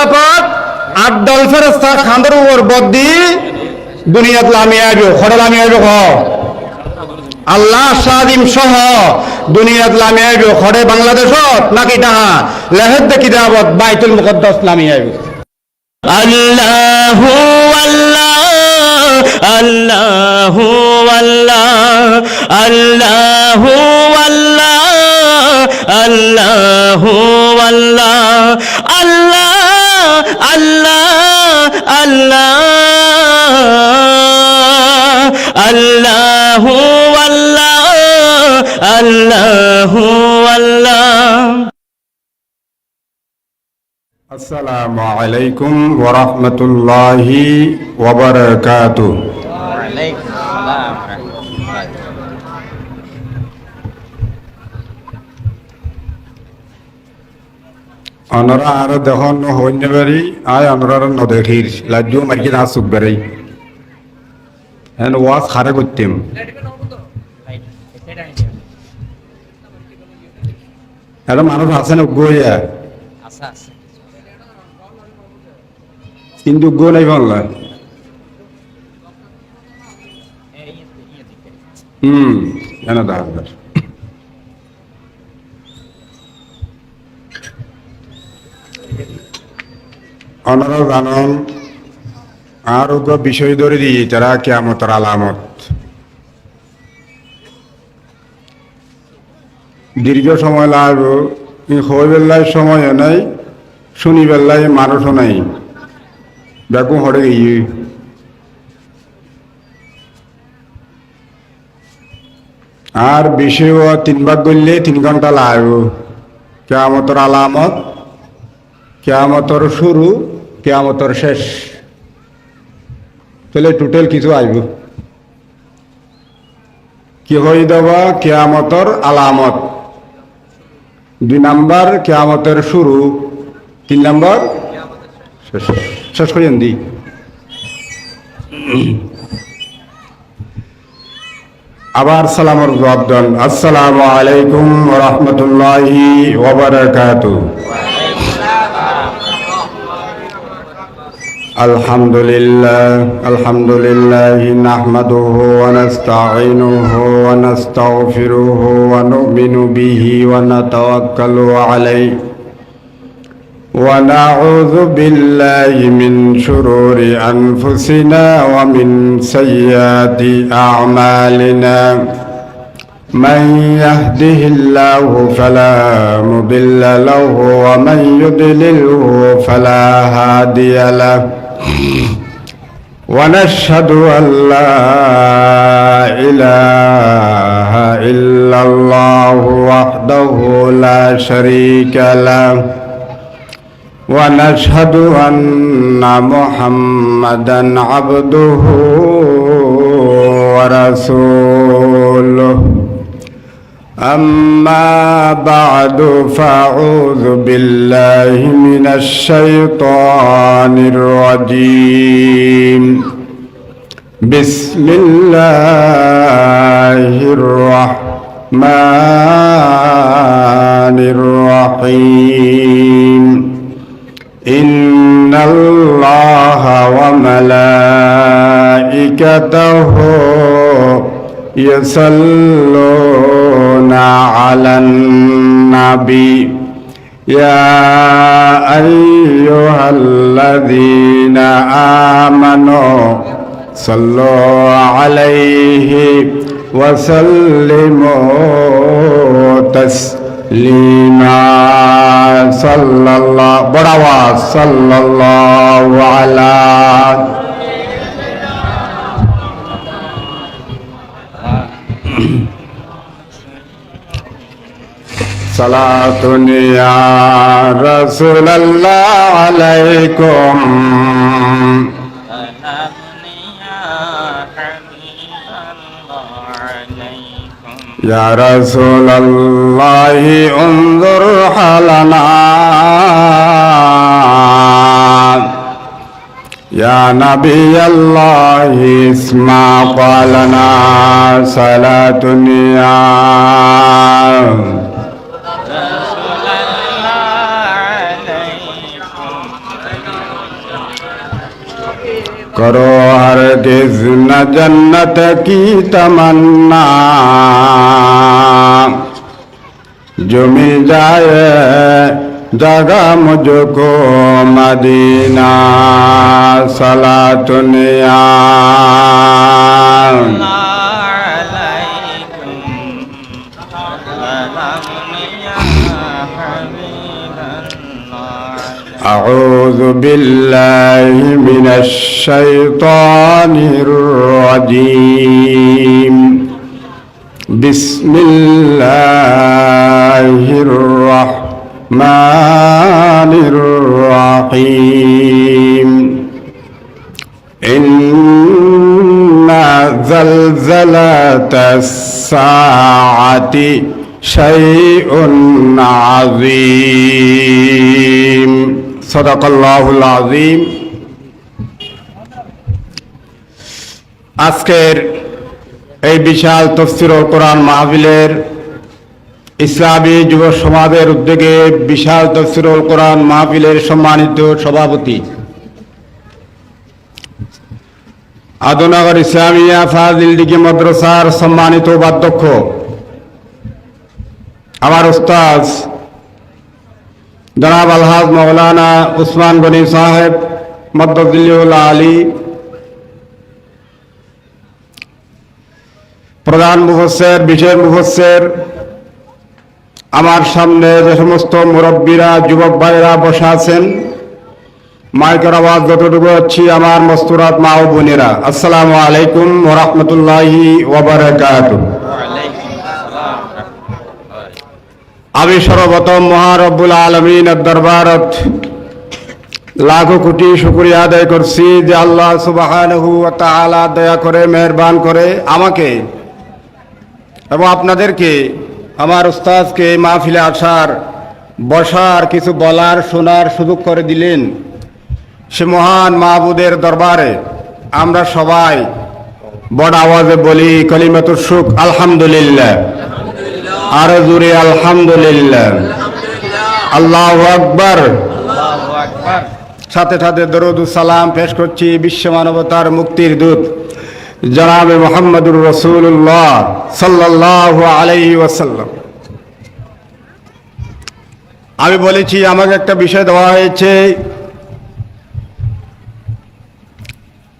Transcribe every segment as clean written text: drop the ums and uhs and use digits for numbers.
আল্লাহ পাক আটদল ফেরেশতা খান্দের উপর বদ্দি দুনিয়াত লামি আইব খড় লামি আইব হ আল্লাহ সাদিম সহ দুনিয়াত লামি আইব খড়ে বাংলাদেশত নাকি টাহা লেহেদ দেখি দেওয়াত বাইতুল মুকদ্দাস লামি আইব আল্লাহু আল্লাহ আল্লাহু আল্লাহ আল্লাহু আল্লাহ আল্লাহু আল্লাহ আল্লাহ আল্লাহ আল্লাহ আল্লাহু আল্লাহ আল্লাহু আল্লাহ। আসসালামু আলাইকুম ওয়া রাহমাতুল্লাহি ওয়া বারাকাতুহু। ওয়ালাইকুম আসসালাম ওয়া রাহমাতুল্লাহ। অনরা আর দেখুন হইনে বাড়ি আয় অনরার নদেখির লাজ্জু মার্কি না সুখ বেড়াই হ্যাঁ ওয়াজ খারে করতেম এটা মানুষ আছে না গইয়া কিন্তু গো নাই বললা এনা দাহার অনরা জানন আর বিষয় ধরে দিই তারা কিয়ামতের আলামত দীর্ঘ সময় লাগবে হই বেলায় সময় নাই শুনি বেলায় মানুষও নাই বেগম হরে গিয়ে আর বিষয় 3 ভাগ করলে 3 ঘন্টা লাগবে কিয়ামতের আলামত কিয়ামতের শুরু কিয়ামতের শেষ তাহলে টোটাল কিছু আসব কি হয়ে দেবা কিয়ামতের আলামত 2 নাম্বার কিয়ামতের শুরু 3 নাম্বার শেষ করেন দি আবার সালামের জবাব দেন আসসালামু আলাইকুম ওয়া রাহমাতুল্লাহি ওয়া বারাকাতুহু। আলহামদুলিল্লাহ নাহমাদুহু ওয়া নাস্তাঈনুহু ওয়া নাস্তাগফিরুহু ওয়া নু'মিনু বিহি ওয়া নাতাওয়াক্কালু আলাইহি ওয়া নাউযু বিল্লাহি মিন শুরুরি আনফুসিনা ওয়া মিন সাইয়্যাতি আ'মালিনা من يهده الله فلا مضل له ومن يضلله فلا هادي له ونشهد أن لا إله إلا الله وحده لا شريك له ونشهد أن محمدا عبده ورسوله أما بعد فأعوذ بالله من الشيطان الرجيم بسم الله الرحمن الرحيم إن الله وملائكته يصلون على النبي يا أيها الذين آمنوا صلوا عليه وسلموا تسليما صلى الله بروا صلى الله على صلاة يا رسول الله عليكم يا رسول الله انظر حالنا يا نبي الله اسمع قالنا صلاة يا करो हरगिज़ न जन्नत की तमन्ना, जो मिल जाए जगह मुझको मदीना। सलातुन या أعوذ بالله من الشيطان الرجيم. بسم الله الرحمن الرحيم. إن زلزلة الساعة شيء عظيم. صدق الله العظيم. আজকের এই বিশাল তাফসীরুল কোরআন মাহফিলের ইসলামী যুব সমাজের উদ্যোগে বিশাল তাফসীরুল কোরআন মাহফিলের সম্মানিত সভাপতি, আদনগর ইসলামিয়া ফাজিল ডিগ্রি মাদ্রাসার সম্মানিত উপাধ্যক্ষ, আমার উস্তাদ জনাব আলহাজ মৌলানা উসমান গনি সাহেব মদ্দুল আলী, প্রধান মুফাসসির, বিশেষ মুফাসসির, আমার সামনে যে সমস্ত মুরব্বীরা, যুবক ভাইরা বসে আছেন, মাইকের আওয়াজ যতটুকু হচ্ছে, আমার মস্তুরাত মা ও বোনেরা, আসসালামু আলাইকুম ওয়া রাহমাতুল্লাহি ওয়া বারাকাতুহু। আমি সর্বপ্রথম মহান রব্বুল আলামিনের দরবারত লাখো কোটি শুকরিয়া আদায় করছি যে আল্লাহ সুবহানাহু ওয়া তাআলা দয়া করে, মেহেরবান করে আমাকে এবং আপনাদেরকে, আমার উস্তাদকে মাহফিলে আসার, বসার, কিছু বলার, শোনার সুযোগ করে দিলেন। সে মহান মাহবুদের দরবারে আমরা সবাই বড় আওয়াজে বলি কালিমাতুশ শুকর, আলহামদুলিল্লাহ। আরো জোরে আলহামদুলিল্লাহ, আল্লাহু আকবার। সাথে সাথে দরুদ ও সালাম পেশ করছি বিশ্ব মানবতার মুক্তির দূত জনাবে মুহাম্মদুর রাসূলুল্লাহ সাল্লাল্লাহু আলাইহি ওয়াসাল্লাম। আমি বলেছি আমাকে একটা বিষয় দেওয়া হয়েছে,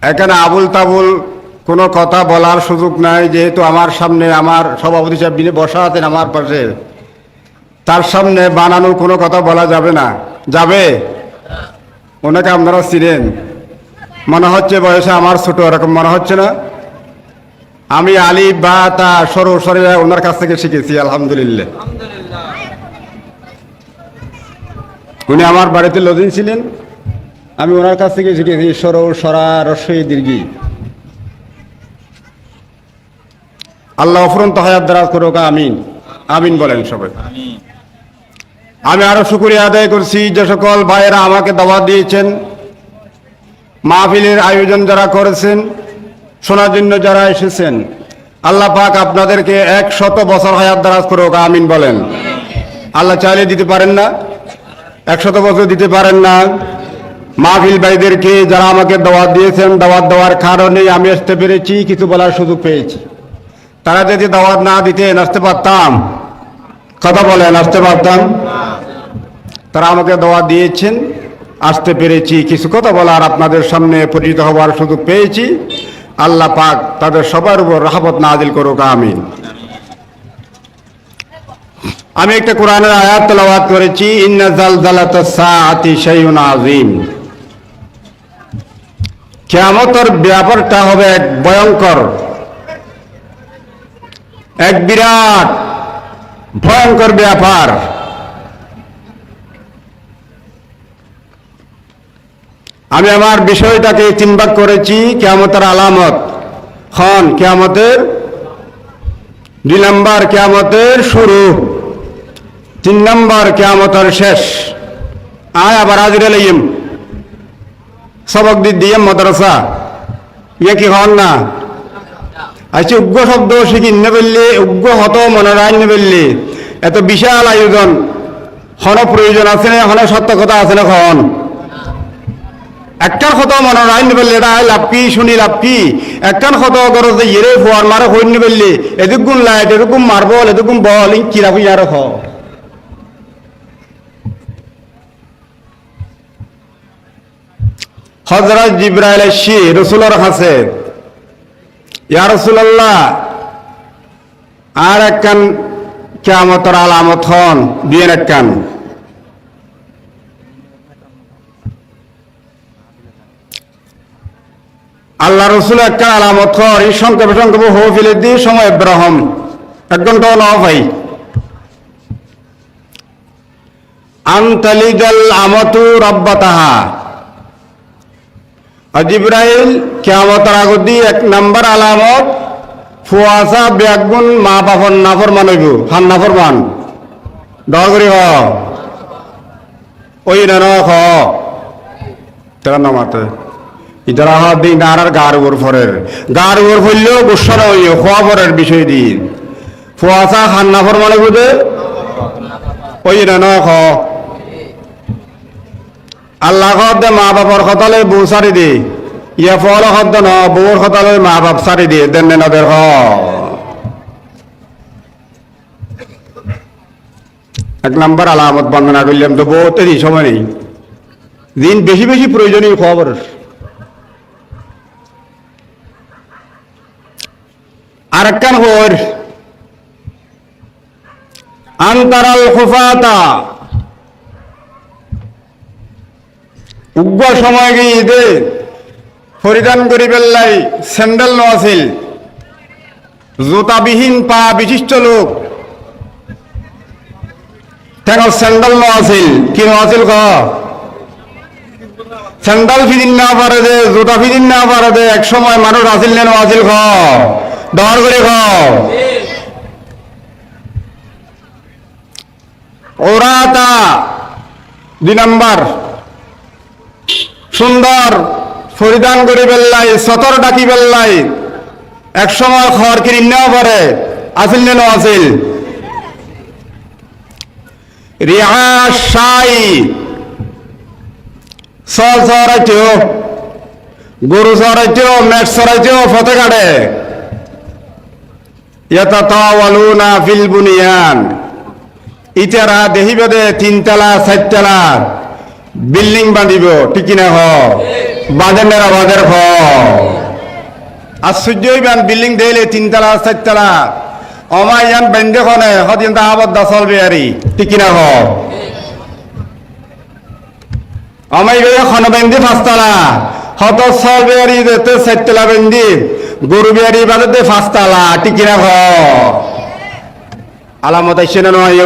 এখানে আবুল তাবুল কোনো কথা বলার সুযোগ নাই, যেহেতু আমার সামনে আমার সভাপতি সাহেব যিনি বসা আছেন আমার পাশে, তার সামনে বানানো কোনো কথা বলা যাবে না। যাবে? ওনাকে আপনারা চিনেন, মনে হচ্ছে বয়সে আমার ছোট, এরকম মনে হচ্ছে না? আমি আলিফ বা তা সরু সরে ওনার কাছ থেকে শিখেছি, আলহামদুলিল্লাহ। উনি আমার বাড়িতে লজিং ছিলেন, আমি ওনার কাছ থেকে শিখেছি সরু সরা রস্বই দীর্ঘি। আল্লাহ অফুরন্ত হায়াত দারাজ করুক, আমিন আমিন বলেন সবাই। আমি আরো শুকরিয়া আদায় করছি যে সকল ভাইয়েরা আমাকে দাওয়াত দিয়েছেন, মাহফিলের আয়োজন যারা করেছেন, শোনার জন্য যারা এসেছেন, আল্লাহ পাক আপনাদেরকে 100 বছর হায়াত দারাজ করুক, আমিন বলেন। আল্লাহ চাইলে দিতে পারেন না? 100 বছর দিতে পারেন না? মাহফিল ভাইদেরকে যারা আমাকে দাওয়াত দিয়েছেন, দাওয়াত দেওয়ার কারণে আমি আসতে পেরেছি, কিছু বলার সুযোগ পেয়েছি। তারা যদি দাওয়াত না দিতেন আসতে পারতাম? কথা বলেন, আসতে পারতাম? তারা আমাকে দাওয়াত দিয়েছেন, আসতে পেরেছি, কিছু কথা বলার, আপনাদের সামনে পরিচিত হওয়ার সুযোগ পেয়েছি। আল্লাহ পাক তাদের সবার উপর রহমত নাজিল করুক, আমিন। আমি একটা কোরআনের আয়াত তেলাওয়াত করেছি, ইন্না জালজালাতাস সাআতি শাইউন আযীম। কিয়ামতের ব্যাপারটা হবে এক ভয়ঙ্কর, এক বিরাট ভয়ঙ্কর ব্যাপার। আমি আমার বিষয়টাকে 3 ভাগ করেছি। কিয়ামতের আলামত, খন কিয়ামতের, 2 নম্বর কিয়ামতের শুরু, 3 নম্বর কিয়ামতের শেষ। আয় আবার হাজির আলাইম সবক দিয়ে মাদ্রাসা ইয়ে কি হন না? আচ্ছা, উগ্র শব্দ শিখি নে বললে, উগ্র হত মনে রায় নে বললে, এত বিশাল আয়োজন হন প্রয়োজন আছে না? হন সত্য কথা আছে না? খন একখান কত মনে রাইন বললে এটা লাভ কি শুনি লাভ কি একখান কত করো যে ইয়ে ফোয়ার মারে হইনি বললে এদিকুন লাইট এরকম মার্বল এরকম বল ইন কিরা হইয়া রাখ হযরত জিবরাইল এসে রাসূলের কাছে ইয়া রাসূলুল্লাহ আর একখান কিয়ামতের আলামত হন বিয়ের একখান আল্লাহ রসুল একটা আলামত হর এই সংক্ষেপে সংক্ষেপে হো ফেলে দিয়ে সময় ইব্রাহিম এক ঘন্টাও ন ভাই আনতালিদাল আমতু রব্বাতাহা জিবরাইল কিয়ামতের আগদি এক নাম্বার আলামত ফুয়াসা ব্যাগুন মা বাপর নাফরমান হইব হান নাফরমান ডর করি হ ওই না খ তার নামাতে ইতারা হাত দিন আর গার উপর ফরের গার উপর ফরলেও গোসা হইল খোয়া ফরের বিষয় দিন ফুয়াসা হান নাফরমান হইব যে ওই না খ আল্লাহ দে মা বাপর কথালে বউ সারি দে ইয়া ফল শব্দ ন বউর কথালে মা বাপ সারি দিয়ে দেন নদের হ এক নাম্বার আলামত বন্দনা করলাম তো বহুত সময় নেই দিন বেশি বেশি প্রয়োজনীয় খবর আর একখান খবর আন্তারাল খুফাতা উগ্র সময় গিয়ে ঈদে পরিধান করি পেল্লাই স্যান্ডেল ন আছিল জোতাবিহীন পা বিশিষ্ট লোক তেন স্যান্ডেল ন আছিল কি ন আছিল ক স্যান্ডেল ফিদিন না পারে দে জোতা ফিদিন না পারে দে এক সময় মানুষ আছিল ন আছিল খ দর করে খ ওরা তা 2 নাম্বার সুন্দর পরিধান করে বেল্লাই সতর ডাকি বেল্লাই এক সময় খড় কিনে নেওয়া পরে আসিল নেন আসিল রিহাসাই সল সরাইতেও গরু সরাইতেও মেট সরাইতেও ফতে কাটে ইয়াতাতাওয়ালুনা ফিল বুনিয়ান ইতারা দেখিবে দে 3 তলা 4 তলা বিল্ডিং বাঁধিব ঠিক না হ বাঁধেন না বাঁধের হ আশ্চর্যই বান বিল্ডিং দেইলে 3 তলা 4 তলা অমায়ান বেন্দে খনে হদিন তা আবদ দসল বেয়ারি ঠিক না হ আমাই বে খন বেন্দি 5 তলা হত সল বেয়ারি দেতে 4 তলা বেন্দি গরু বেয়ারি বাঁধতে 5 তলা ঠিক না হ আলামত আইছে না নয়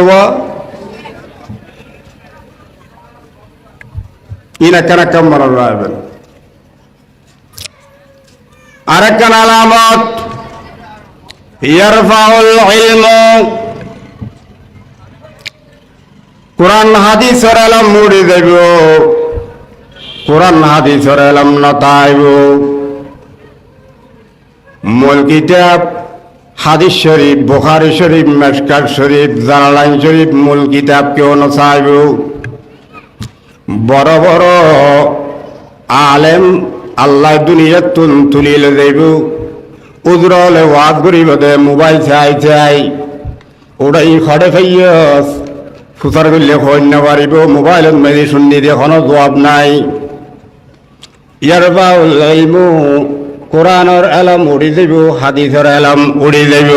ইনাকানা কম মনে রাখবেন আর একখান আলামত ইয়ারফাউল ইলমু কোরআন হাদিসের ইলম মুড়ি দেব কোরআন হাদিসের ইলম নতাইব মূল কিতাব হাদিস শরীফ বুখারী শরীফ মিশকাত শরীফ জালালাইন শরীফ মূল কিতাব কেউ নচাইব বড় বড় আলেম আল্লাহ দুনিয়াত তুলিলে দেব উজরলে ওয়াজ করিব দে মোবাইল চাই চাই ওটাই খড়ে ফাইয়স ফুসার করলে খৈন্য পারিব মোবাইলত মেরি শুনি দিয়ে কোনো জবাব নাই ইয়ারফাউল ইলমু কোরআনের এলম উড়ি দেব হাদিসের এলম উড়ি দেব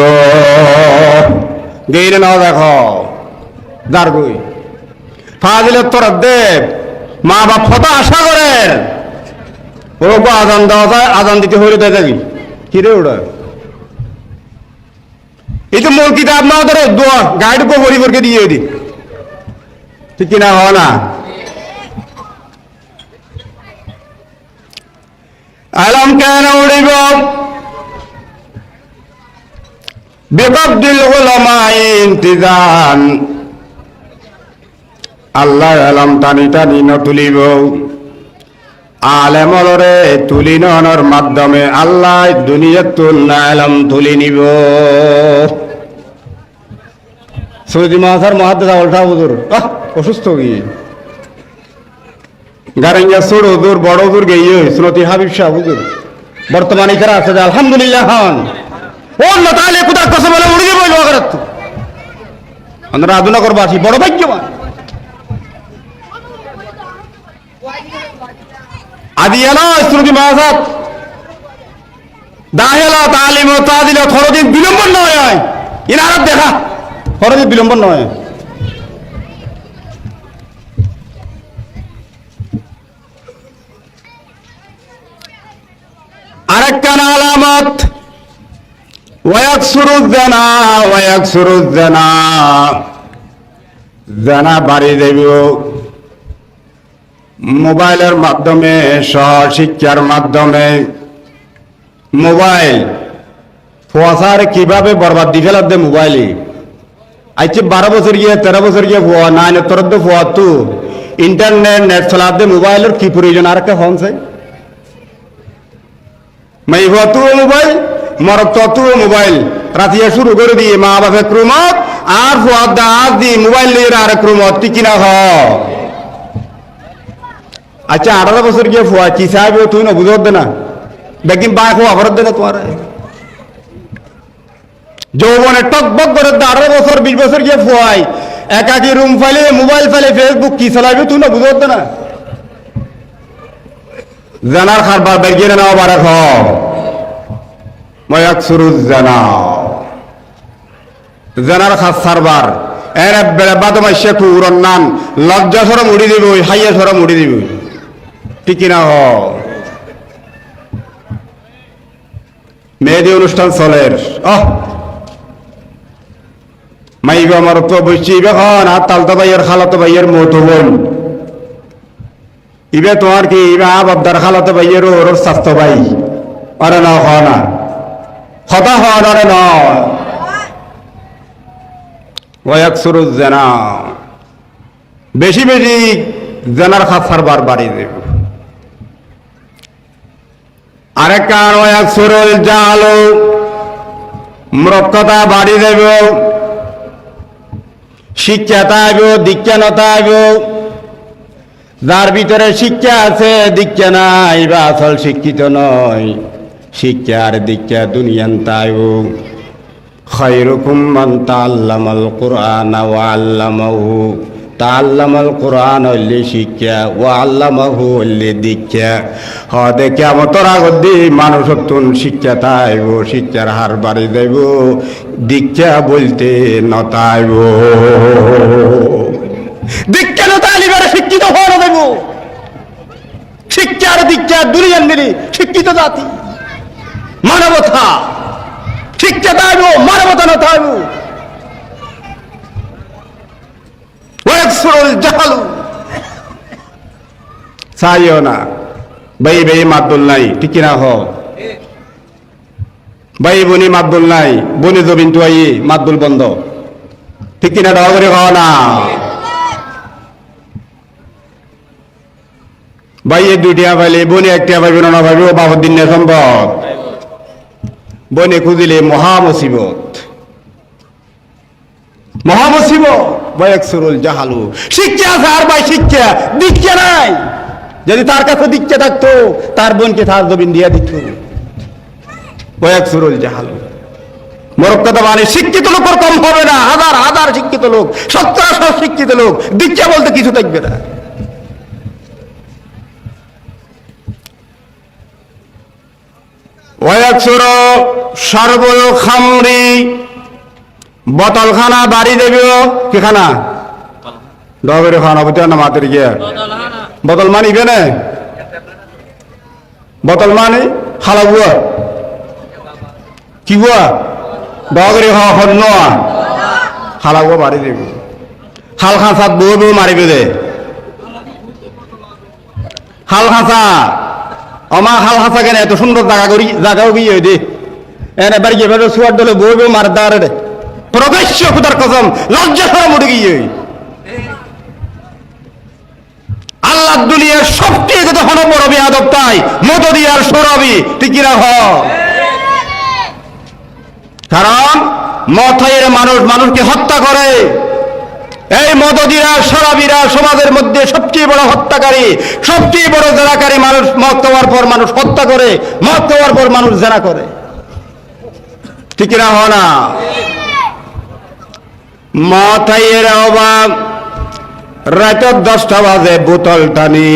গেইরে না দেখো দারগুই ফাজিলের তরফ দেব মা বাপ ফটো আশা করেন ওরকম আজান দেওয়া যায় আজান দিতে হইলে দেয় দেখি কিরে ওটা এই তো মূল কিতাব না ওদের দোয়া গাইড কো পরিবারকে দিয়ে দি ঠিক কিনা হয় না আলম কেন উড়িব বিকব্দিল উলামা ইন্তিজান আল্লাহ আলম টানি টানি ন তুলিব আলেমলরে তুলি নর মাধ্যমে আল্লাহ দুনিয়াতুন আলম তুলি নিব সৌদি মাহাসার মহাদ্দেশ উল্টা হুজুর অসুস্থ কি গারেঙ্গা ছোট হুজুর বড় হুজুর গিয়ে সুনতি হাবিব শাহ হুজুর বর্তমানে যারা আছে যে আলহামদুলিল্লাহ হন ও না তাহলে কোথার কথা বলে উড়ে যাবো লোকারত্ব আমরা রাজনগরবাসী বড় ভাগ্যবান আদিয়ানা শ্রুতি মহাজাত দাহেলা তালিম ও তাদিল খরদিন বিলম্বন নয় ইনারত দেখা খরদিন বিলম্বন নয় আরেকখান আলামত ওয়াকসুরুজ্জানা ওয়াকসুরুজ্জানা জানা বাড়ি দেব মোবাইলের মাধ্যমে সহশিক্ষার মাধ্যমে মোবাইল ফোয়াশার কিভাবে বরবাদ দি ফেলার দে মোবাইলে আইছে 12 বছর গিয়ে 13 বছর গিয়ে ফোয়া নাই তোর তো ফোয়া তু ইন্টারনেট নেট চলার দে মোবাইলের কি প্রয়োজন আর কে ফোন চাই মাই তু মোবাইল মরক তু মোবাইল রাতিয়া শুরু করে দিয়ে মা বাপে ক্রমত আর ফোয়া দাঁত দি মোবাইল নিয়ে আর ক্রমত টিকি না হ আচ্ছা 18 বছর গিয়ে ফোয়া কি চাইবে তুই না বুঝত দে না দেখিন বা খোয়া ভরত দে না তোমার যৌবনে টকবক করে 18 বছর 20 বছর গিয়ে ফোয়াই একাকি রুম ফাইলে মোবাইল ফাইলে ফেসবুক কি চালাইবে তুই না বুঝত দে না জানার খারবার বেরিয়ে নেওয়া বারে খ ময়াকসুরুজ্জানা জানার খাস সারবার এর বেড়ে বাদমাই শেখু উড়ন নান লজ্জা সরম উড়ি দিব হাইয়া সরম উড়ি দিব ঠিক না হ মেয়েদের অনুষ্ঠান চলের মাইব আমার তো বসছি এখন আর তালতা ভাইয়ের খালাতো ভাইয়ের মতো বোন ইবে তোমার কি ইবে আবদার খালাতো ভাইয়ের ওর স্বাস্থ্য ভাই আরে না হ না হতা হন আরে ন ওয়াকসুরুজ্জানা বেশি বেশি জানার খাসার বার বাড়ি দেব আরেক কার ওয়াকসুরুল জাহালু মূর্খতা বাড়ি দেব শিক্ষা তাইব দীক্ষা নতাইব যার ভিতরে শিক্ষা আছে দীক্ষা নাই বা আসল শিক্ষিত নয় শিক্ষা আর দীক্ষা দুনিয়ান তাইব খায়রুকুম মান তাআল্লামাল কুরআন ওয়া আল্লামাহু তাআল্লামাল কুরআন হইলে শিক্ষা ওয়া আল্লামাহু হইলে দীক্ষা হদে কিয়ামতের আগত দি মানুষ তুন শিক্ষা তাইব শিক্ষার হার বাড়ি দেব দীক্ষা বলতে নতাইব দীক্ষা নতাইবার শিক্ষিত হওয়া দেব শিক্ষার দীক্ষা দুনিয়ান মিলি শিক্ষিত জাতি মানবতা শিক্ষা তাইব মানবতা নতাইব ওয়াকসুরুল জাহালু চাইও না ভাই ভাই মাদুল নাই ঠিক না হ ভাই বনি মাদুল নাই বনি জবিন তুই মাদুল বন্ধ ঠিক না দাও করে খাও না ভাই এ দুটিয়া পাইলে বনি একটা পাইবে না পাইবে ও বাবার দিন সম্ভব বনে খুঁজিলে মহামুসিবত মহামুসিবত ওয়াকসুরুল জাহালু শিক্ষা আছে আর ভাই শিক্ষা দীক্ষা নাই যদি তার কাছে দীক্ষা থাকতো তার বোনকে তার জমিন দিয়া দিত ওয়াকসুরুল জাহালু মূর্খতা মানে শিক্ষিত লোকের কম হবে না হাজার হাজার শিক্ষিত লোক 70 শিক্ষিত লোক দীক্ষা বলতে কিছু থাকবে না ওয়াকসুরু শারবুল খামরি বোতলখানা বাড়ি দেব কি খানা ডবের খানা বুঝতে না মাতের গিয়া বোতল মানিবে না বোতল মানে খালা বুয়া কি বুয়া ডবের হন্য খালা বুয়া বাড়ি দেব খাল খাঁচাত বউ বউ মারিবে দে খাল খাঁচা আমার খাল খাঁচা কেন এত সুন্দর জায়গাও গিয়ে দে এনে বাড়ি গিয়ে সুয়ার দলে বউ বউ মার দাঁড়ে রে প্রবেশ্য খুদার কসম লজ্জা সরম উঠে গিয়ে আল্লাহ দুনিয়ার সবচেয়ে যত হন বড় বেয়াদব তাই মদদি আর সরবি ঠিক না হ কারণ মথাইয়ের মানুষকে হত্যা করে এই মদদিরা শরাবিরা সমাজের মধ্যে সবচেয়ে বড় হত্যাকারী, সবচেয়ে বড় জেনাকারী। মানুষ মদ খাওয়ার পর মানুষ হত্যা করে, মদ খাওয়ার পর মানুষ জেনা করে, ঠিক না? হয় না? মদ খাইয়ে অবাক রাত 10টা বাজে বোতল টানি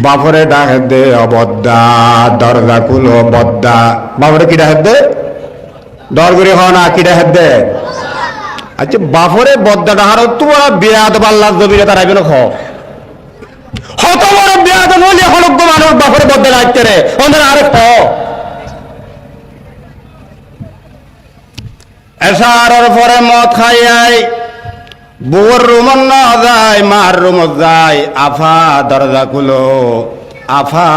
বাপরে ডাকে দে, অবদ্দা দরজা খুলো বদ্দা। বাপরে কি ডাকে দে? ডর করে হয় না, কি ডাকে দে? আচ্ছা বাপরে বদ্দা ডাহার তোমার বিয়াদ পাল্লা জমিরে তার আইবে না হত বড় বিয়াদ বলি হলজ্ঞ মানুষ বাপরে বদ্দা ডাকতে রে ওদের আরে এসারের পরে মদ খাইয়াই বউর রুম না যায়, মার রুম যায়। আফা দরজা খুলো, আফা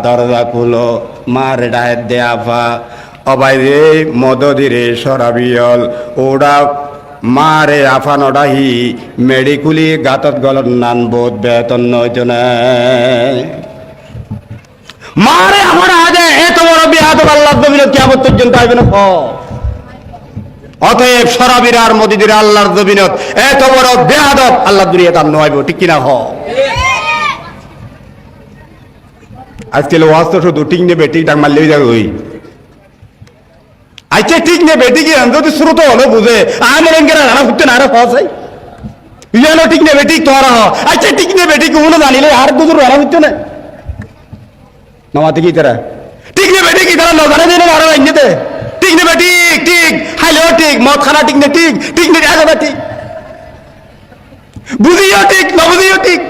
দরজা খুলো, মার ডাহের দে আফা। অবাই রে মদদিরে সরাবিয়ল ওরা মারে আফা নডাহি মেডিকুলি গাতত গলত নান বোধ বেতন নয়তো না মারে আমার আগে এত বড় বিয়াদ আল্লাহ জমিনে কিয়ামত পর্যন্ত আইবে না। অতএব শরাবিরা আর মদিদিরা আল্লাহর জমিনত এত বড় বেয়াদব আল্লাহ দুনিয়া তার নয়, ঠিক কিনা? আজকে ওয়াজ তো শুধু ঠিক নেবে, ঠিক ডাক মারলেই যাবে ওই। আচ্ছা ঠিক নেবে, ঠিক যদি শ্রোত হলো বুঝে আমার রানা ফুটতে না আরো সহজ হয় ইয়ানো ঠিক নেবে, ঠিক তোরা হ। আচ্ছা ঠিক নেবে, ঠিক উনো জানিলে আর দুজন রানা ফুটতে না নমাতে কি তারা ঠিক নেবে, ঠিক তারা নজানে দিলে আরো আইনেতে ঠিক নেবে, ঠিক ঠিক হাইলেও ঠিক, মদ খানা ঠিক নে, ঠিক ঠিক নে আগে ঠিক বুঝিও ঠিক না বুঝিও ঠিক,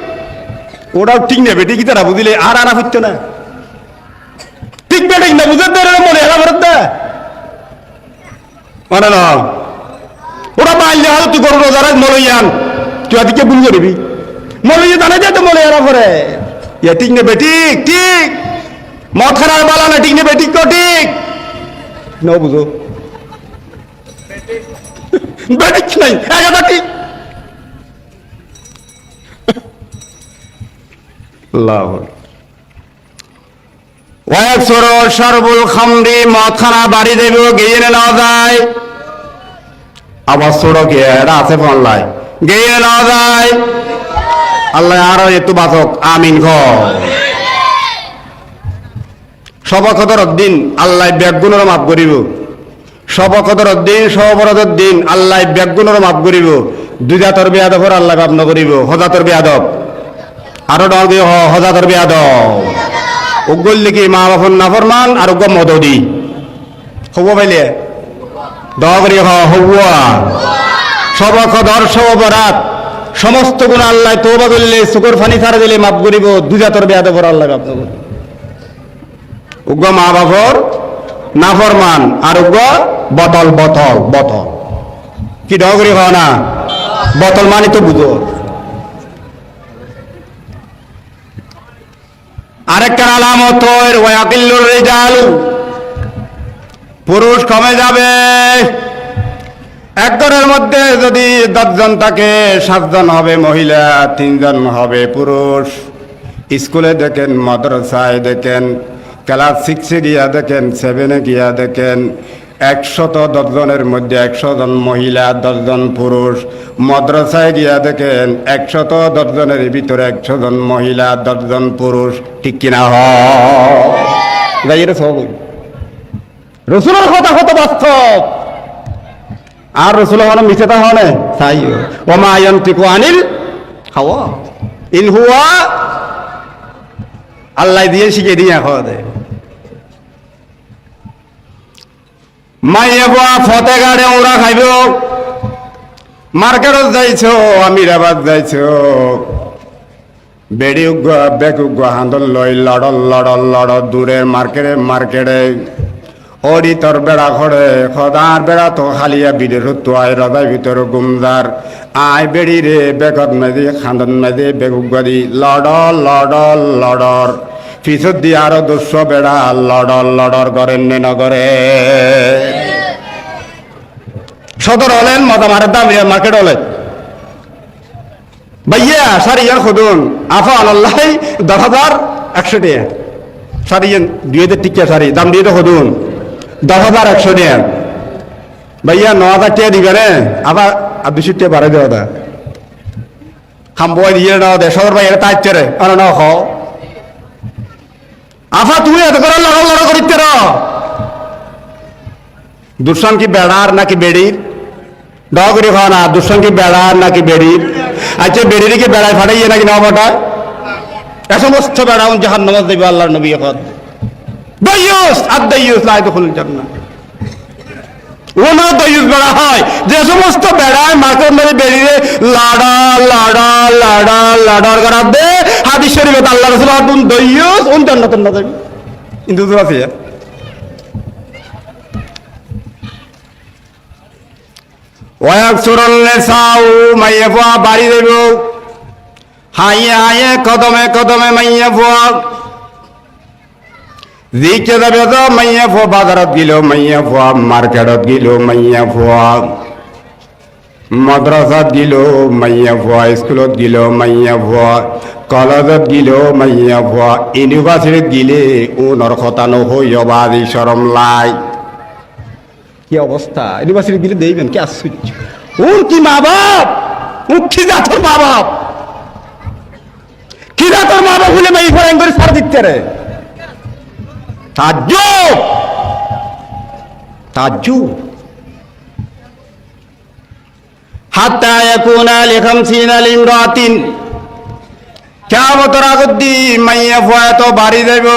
ওরাও ঠিক নেবে, ঠিক তারা বুঝিলে আর আনা হচ্ছে না। ঠিক বে ঠিক না বুঝে মনে এলা ভরত দে মানে না ওরা পাইলে হলো তুই করো রোজার মলইয়ান তুই আদিকে ভুল করবি মলইয়া জানা যায় তো মলে এরা পরে ইয়া ঠিক নেবে, ঠিক ঠিক মদ খানার বালা না ঠিক নেবে, ঠিক তো ঠিক ন বুঝো বেঠিক নাই একা ঠিক লাভ ওয়াক সরো সরবুল খামরি মদ খানা বাড়ি দেব গিয়ে নেওয়া যায় আবার সড়কে এটা আছে ফোনলাই গিয়ে নেওয়া যায়। আল্লাহ আরো একটু বাচক আমিন খ সবকদর দিন আল্লাহ ব্যাগুণের মাফ করিব, সবকদর দিন সবরদের দিন আল্লাহ ব্যাগুণের মাফ করিব। দুই জাতর বেয়াদবর আল্লাহ মাফ নকরিব, হজাতর বেয়াদব আরো ডর দিয়ে হজাতর বেয়াদব উগল লিখি মা বাপন নাফরমান আর উগ মদদি হব পাইলে দগরি হওয়া সবকদর সবরাত সমস্ত গুণ আল্লাহ তওবা করলে শুকর ফানি ছাড়া দিলে মাফ করিব। দুই জাতর বেয়াদবর আল্লাহ মাফ নকরিব, উগ মা বাপর নাফরমান আর উগ বতল বতল বতল কি ডগরি হওয়া না বতল মানে তো বুঝো। আরেকটা আলামত ওয়াকিল্লুর রিজাল পুরুষ কমে যাবে। এক ঘরের মধ্যে যদি 10 জন থাকে 7 জন হবে মহিলা, 3 জন হবে পুরুষ। স্কুলে দেখেন, মাদ্রাসায় দেখেন, ক্লাস 6-এ গিয়া দেখেন, 7-এ গিয়া দেখেন 110 জনের মধ্যে 100 জন মহিলা, 10 জন পুরুষ। মাদ্রাসায় গিয়া দেখেন 110 জনের ভিতরে 100 জন মহিলা, 10 জন পুরুষ, ঠিক কিনা? হয় সব রসুলের কথা কত বাস্তব আর রসুল হন মিছে তা হনে তাই ওমা ইয়ান্তিকু আনিল হাওয়া ইন হুয়া আল্লাহ দিয়ে শিখে দিয়ে খাওয়া দেয়। মাইয়া বাবা ফতে গাড়ে ওরা খাইব, মার্কেটত যাইছো, আমিরাবাদ যাইছো, বেড়ি উগুয়া বেক উগুয়া হান্দল লই লড়ল লড়ল লড় দূরে মার্কেটে মার্কেটে ওরি তোর বেড়া খড়ে খদার বেড়া তো খালিয়া বিড়ে রুতু আয় রদাই ভিতর গুমদার আয় বেড়ি রে বেকত মেদি খান্দন মেদি বেক উগুয়া দি লড়ল লড়ল লড়র পিছত দিয়ে আরো 200 বেড়া লড়ল লড়র করেন নে নগরে সদর হলেন মজা মারের দাম মার্কেট হলেন ভাইয়া সারি ইয়ার খুদুন আফা আল্লাহ 10,100 টাকা সারি দুয়েদের টিকা সারি দাম দিয়ে তো খুদুন 10,100 টাকা ভাইয়া 9,000 টাকা দিবেন আবার আর 200 টাকা বাড়াই দেওয়া দা খাম বই দিয়ে নাও দে সদর ভাই এটা তাইছে রে আর না হ আফা তুমি এত করে লড়া করিতে র দুঃসান কি বেড়ার নাকি বেড়ির ডগরি খাও না দুঃসান কি বেড়ার নাকি বেড়ির আচ্ছা বেড়ির কি বেড়ায় ফাটাইয়ে নাকি না ফাটায় এ সমস্ত বেড়া জাহান নামাজ দেবে আল্লাহর নবী এখন দাইয়ুস আদ-দাইয়ুস লা ইয়াদখুলুল জান্নাহ ওনা দাইয়ুস বেড়া হয় যে সমস্ত বেড়ায় মাকে মেরে বেরিয়ে লাড়ার করার দে হাদিস শরীফে আল্লাহ রাসূল আদুন দাইয়ুস উন জান্নাতুন না যাবে কিন্তু তো আছে ওয়াকসুরুল নিসাউ মাইয়াফা বাড়ি দেব হাইয়ে কদমে কদমে মাইয়াফা জিকে যাবে তো মাইয়াফা বাজারত গিল মাইয়াফা মার্কেটত গিল মাইয়াফা মাদ্রাসাত গিল মাইয়াফা স্কুলত গিল মাইয়াফা কলেজত গিল মাইয়াফা ইউনিভার্সিটিত গিলে উনর কথা নহই অবাদি শরম লাই কি অবস্থা ইউনিভার্সিটি গিলে দেখবেন কি আশ্চর্য ওর কি মা বাপ কি জাতর মা বাপ কি জাতর মা বাপ বলে মাই ফরেন করে সার দিচ্ছে রে তাজ্জুব হাত্তা ইয়াকুনা লিখামসিনা লিমরাতিন কিয়ামতের আগদি মাইয়া ফয়াত বাড়ি যাইব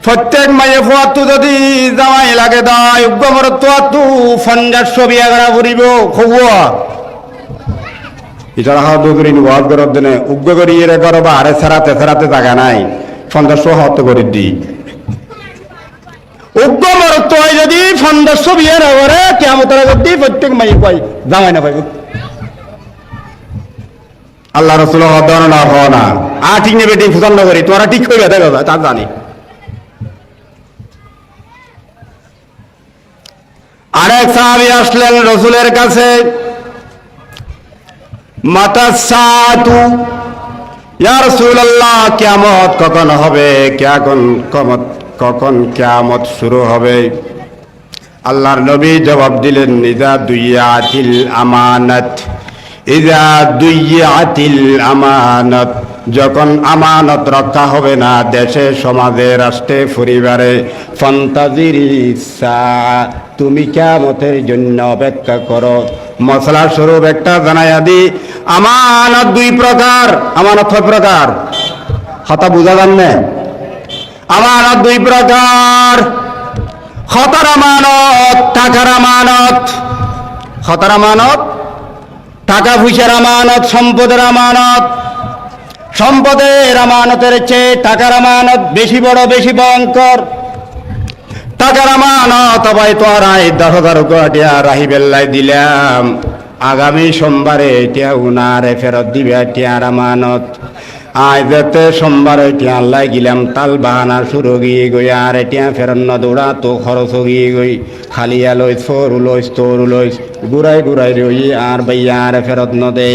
প্রত্যেক মাইয়া ফয়াত যদি জামাই লাগে দায় উগ্গমরত তু 50 বিয়া করা করিব খগুয়া ইতারা হাত দূরে নিবাদ করত দেনে উগ্গ করিয়ে রে করবা আরে সারাতে জায়গা নাই 50 হত করে দি উগ্গমরত যদি 50 বিয়া না করে কিয়ামতের আগদি প্রত্যেক মাইয়া পাই জামাই না পাইব আল্লাহ রাসূল হদন না হনা ঠিক নেবে ঠিক পছন্দ করি তোরা ঠিক কইবে দেখো তা জানি আরেক সাহাবী আসলেন রাসূলের কাছে মাতাসাতু ইয়া রাসূলুল্লাহ কিয়ামত কখন হবে কখন কিয়ামত শুরু হবে আল্লাহর নবী জবাব দিলেন ইযা দুইয়াতিল আমানাত ইযা দুইয়াতিল আমানাত যখন আমানত রক্ষা হবে না দেশে সমাজে রাষ্ট্রে পরিবারে ফান্তাজিরিসা তুমি কিয়ামতের জন্য অপেক্ষা করো মশলা স্বরূপ একটা জানাইয়া দি আমানত দুই প্রকার আমানত কয় প্রকার হতা বুঝা যান না আমানত দুই প্রকার হতার আমানত টাকার আমানত হতার আমানত টাকা পয়সার আমানত সম্পদের আমানত সম্পদের আমানতের চেয়ে টাকার আমানত বেশি বড় বেশি ভয়ঙ্কর টাকার আমানত ভাই তোরাই 10,000 টাকা রাহি বেল্লাই দিলাম আগামী সোমবারে এটা উনারে ফেরত দিবে টিয়ার আমানত আজ যেতে সোমবারে এটা আল্লাহ গিলাম তাল বাহানা শুরু গিয়ে গই আর এটা ফেরত ন দৌড়া তো খরচ গিয়ে গই খালিয়া লইস ফরু লইস তোর লইস ঘুরাই রই আর ভাইয়া আর ফেরত ন দে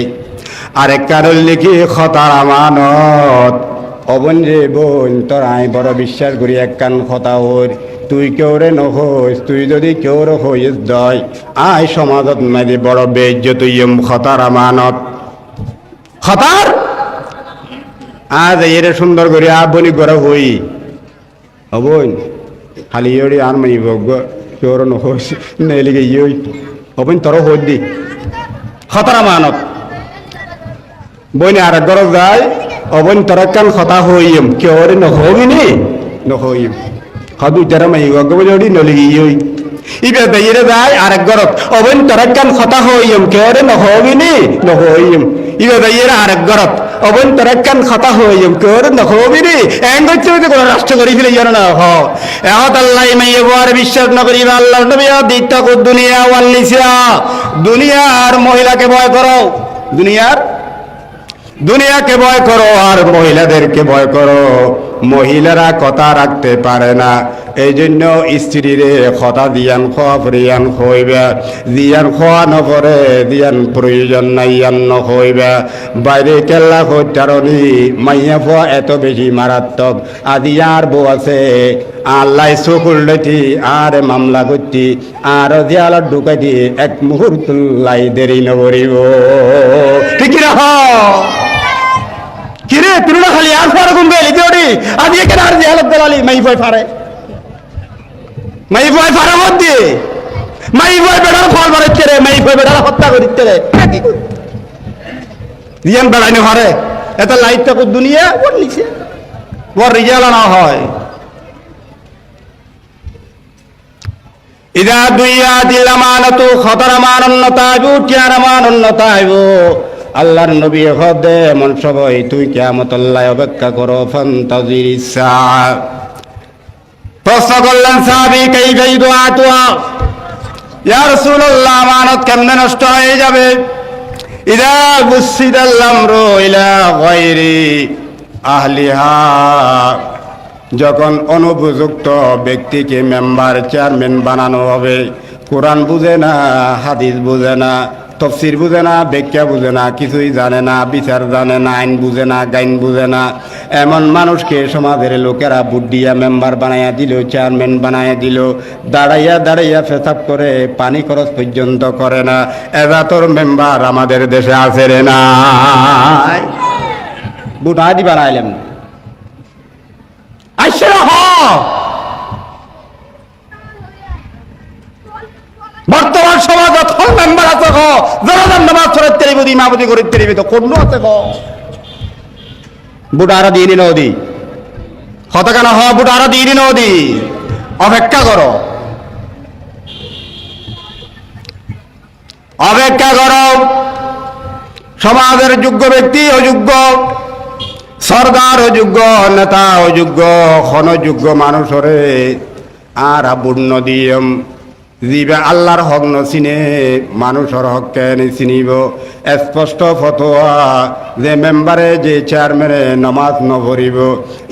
আরেক কারণ লিখি খতার আমানত অবন রে বোন তোর আই বড় বিশ্বাস করি এক কান খতা হই তুই কেউ রে নহইস তুই যদি কেউ হইস দয় আই সমাজত মাঝে বড় বেইজ্জত ইয়ম খতার আমানত খতার আজ এর সুন্দর করে আবনি গড়া হই অবন খালি ইয়ড়ি আর মাই বগ কেউ নহইস নেলিগে ইয়ই অবন তোর হই দি খতার আমানত বইনে আর গরজ যায় অবন তরকান কথা হইম কেউ রে নহবিনি নহইম হাদু যারা মাই গগবলি নলিগি ইয়ই ইবে দেইরে যায় আর গরজ অবন তরকান কথা হইম কেউ রে নহবিনি নহইম ইবে দেইরে আর গরজ অবন তরকান কথা হইম কেউ রে নহবিনি এঙ্গচ্ছে কোন রাষ্ট্র করি ফিরে জানো না হ এত আল্লাহ মাই এবার বিশ্বাস না করি আল্লাহর নবী দিতা কো দুনিয়া ওয়াল নিসা দুনিয়ার মহিলাকে ভয় করো দুনিয়ার দুনিয়াকে ভয় করো আর মহিলাদেরকে ভয় করো। মহিলারা কথা রাখতে পারে না, এই জন্য স্ত্রীরে কথা দিয়ান খোয়া প্রিয়ান খইবা, দিয়ান খোয়া নপরে দিয়ান প্রয়োজন নাই ইয়ান নখইবা। বাইরে কেল্লা হত্যারণী মাইয়া ফোয়া এত বেশি মারাত্মক। আদি আর বউ আছে আল্লাহ চকুর লইতি আর মামলা করতি আর দেয়ালত ঢুকাইতি এক মুহূর্ত লাই দেরি নকরিব। ঠিক না? কিরে তুই না খালি আর ফারে ঘুমবে লিখি আদি এখানে আর দেয়ালত দেলালি মাই ভয় ফারে, মাই ভয় ফারে মত দিয়ে মাই ভয় বেড়ার ফল মারিচ্ছে রে, মাই ভয় বেড়ার হত্যা করিচ্ছে রে। দিয়ান বেড়াইনি ফারে এত লাইট থাকুক দুনিয়া ওর নিচে ওর রিজাল না হয়। ইদা দুইয়া দিলামানাতু খতরামানন্নতাইবু কিয়ারামানন্নতাইবু। আল্লাহর নবী হদে মন সবাই তুই কিয়ামতের লাই অপেক্ষা করো ফান্তাজিরিস সাআ। প্রশ্ন করলেন সাহাবী কাইফা ইদুআতুহা, ইয়া রাসূলুল্লাহ আমানত কেমনে নষ্ট হয়ে যাবে? ইদা বুসিদাল আমরু ইলা গায়রি আহলিহা, যখন অনুপযুক্ত ব্যক্তিকে মেম্বার চেয়ারম্যান বানানো হবে। কোরআন বুঝে না, হাদিস বুঝে না, তফসির বুঝে না, ব্যাখ্যা বুঝে না, কিছুই জানে না, বিচার জানে না, আইন বুঝে না, গাইন বুঝে না, এমন মানুষকে সমাজের লোকেরা বুদ্ধিয়া মেম্বার বানাইয়া দিল, চেয়ারম্যান বানাইয়া দিল। দাঁড়াইয়া দাঁড়াইয়া পেশাব করে, পানি খরচ পর্যন্ত করে না। এজাতর মেম্বার আমাদের দেশে আছে রে না, বুটা দি বানাইলাম বর্তমান সমাজ মেম্বার আছে জনগণ নামাজ ছড়াতে তেরিব ইমামতি করে তেরিব তো কোন আছে বুটারা দিয়ে নদী হত কেন হ বুটারা দিয়ে নদী অপেক্ষা করো, অপেক্ষা করো। সমাজের যোগ্য ব্যক্তি অযোগ্য, সরকার অযোগ্য, নেতা অযোগ্য, ক্ষণযোগ্য মানুষরে আর পূর্ণ দিয়ম যিবা আল্লাহর হক নচিনে মানুষের হক কেন চিনিব। স্পষ্ট ফতোয়া যে মেম্বারে যে চেয়ারম্যানে নমাজ নপঢ়িব,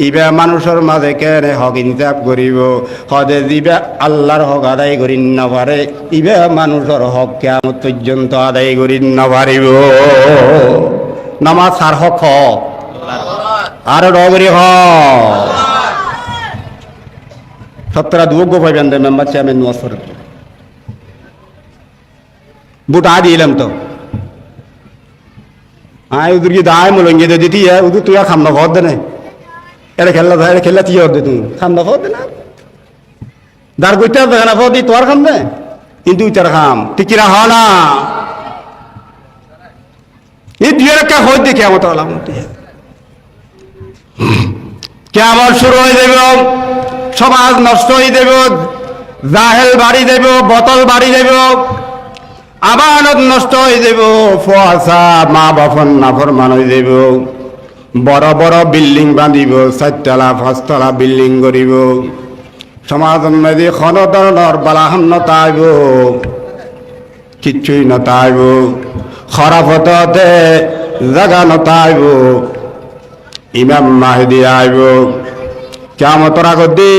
ইবা মানুষের মাঝে কেন হক ইনসাফ করিব। সদে যিবা আল্লাহর হক আদায় করি নপারে, ইবা মানুষের হক কিয়ামত পর্যন্ত আদায় করি নপারিব। নমাজ আর হক আর ডগরি হ সত্তরা দুয়োগ্য পাইবেন দে মেম্বার চেয়ারম্যান নমাজ বুটা দিলাম তো আয় উদুর কি দায় মলঙ্গে দে দিতি উদুর তুই খাম না ঘর দে না এটা খেললা ভাই খেললা তুই হর দে তুই খাম না ঘর দে না দার করতে হবে না দি তোর খাম দে কিন্তু তার খাম ঠিক কিনা হ না এই দুই একটা হই দেখে আমার তো আলামতি কেমন শুরু হয়ে যাব, সমাজ নষ্ট হয়ে যাব, জাহেল বাড়ি যাব, বোতল বাড়ি যাব, আমানত নষ্ট হয়ে যাব, ফুয়াশা মা বাপন নাফরমান হয়ে যাব। বড় বড় বিল্ডিং বাঁধিব, 4 তলা 5 তলা বিল্ডিং করিব। সমাজ মেদি কোন ধরনের বালাহান নতাইব, কিচ্ছুই নতাইব। খরাফতে জাগা নতাইব। ইমাম মাহদি আইব, কিয়ামতের আগতে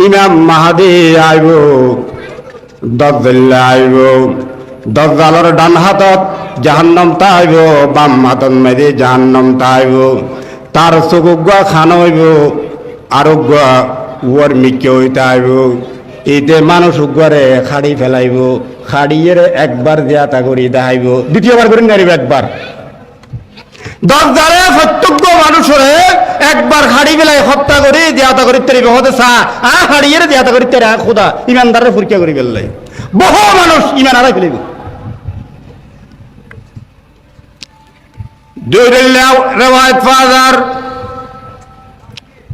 ইমাম মাহদি আইব, দজ্জাল আইব। দজ্জালের ডান হাতত জাহান্নাম তাইব, বাম হাতত মেদি জাহান্নাম তাইব। তার চকুগুয়া খান হইব, আরোগ্য উয়ার মিক্কে হইতে আইব। এতে মানুষ উগুয়ারে খাড়ি ফেলাইব, খাড়িয়ে একবার দিয়াতা করি দেখাইব, দ্বিতীয়বার করে নারিব একবার। দজ্জালে প্রত্যেক মানুষরে একবার খাড়ি বেলায় হত্যা করে দিয়াতা করি তেরিবে হতে চা খাড়িয়ে দিয়াতা করি তেরা খোদা ইমানদারের পরীক্ষা করি বেললাই বহু মানুষ ইমান হারাই ফেলিব। রেওয়ায়ত ফাজার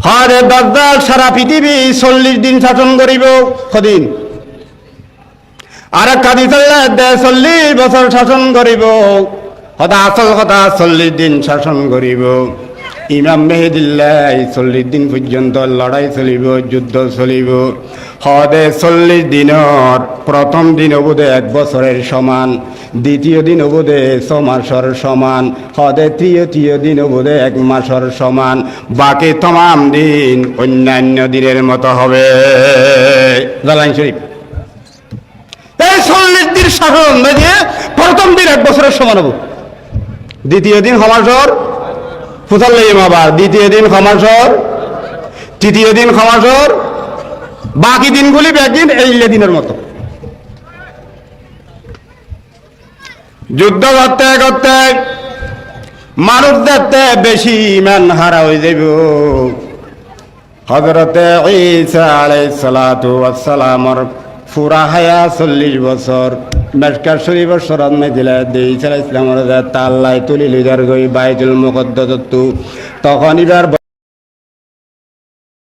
হরে দজ্জাল সারা পৃথিবী 40 দিন শাসন করিব কদিন, আর এক হাদিস 40 বছর শাসন করিব। হদা আসল কথা 40 দিন শাসন করিব। ইমাম মেহেদিল্লাহ 40 দিন পর্যন্ত লড়াই চলিব, যুদ্ধ চলিব। হদে 40 দিনের প্রথম দিন বোধে 1 বছরের সমান, দ্বিতীয় দিন বোধে 6 মাসের সমান, হদে তৃতীয় দিন বোধে 1 মাসের সমান, বাকি তমাম দিন অন্যান্য দিনের মতো হবে। জালান শরীফ। এই 40 দিন শাসন দিয়ে প্রথম দিন 1 বছরের সমান হবো, দ্বিতীয় দিন ক্ষমাসর ফুতাল লইম, আবার দ্বিতীয় দিন ক্ষমাসর, তৃতীয় দিন ক্ষমাসর, বাকি দিনগুলি একদিন এই দিনের মতো। যুদ্ধ করতে করতে মানুষ দেখতে বেশি ইমান হারা হয়ে যাইব। হযরতে ঈসা আলাইহিস সালাতু ওয়াস সালামর পুরা হায়া 40 বছর মেশকাত শরীফের শরৎ মে দিলা ঈসা আলাইহিস সালামের আল্লাহ তুলি লিদার গই বাইতুল মুকদ্দাস তখন ইবার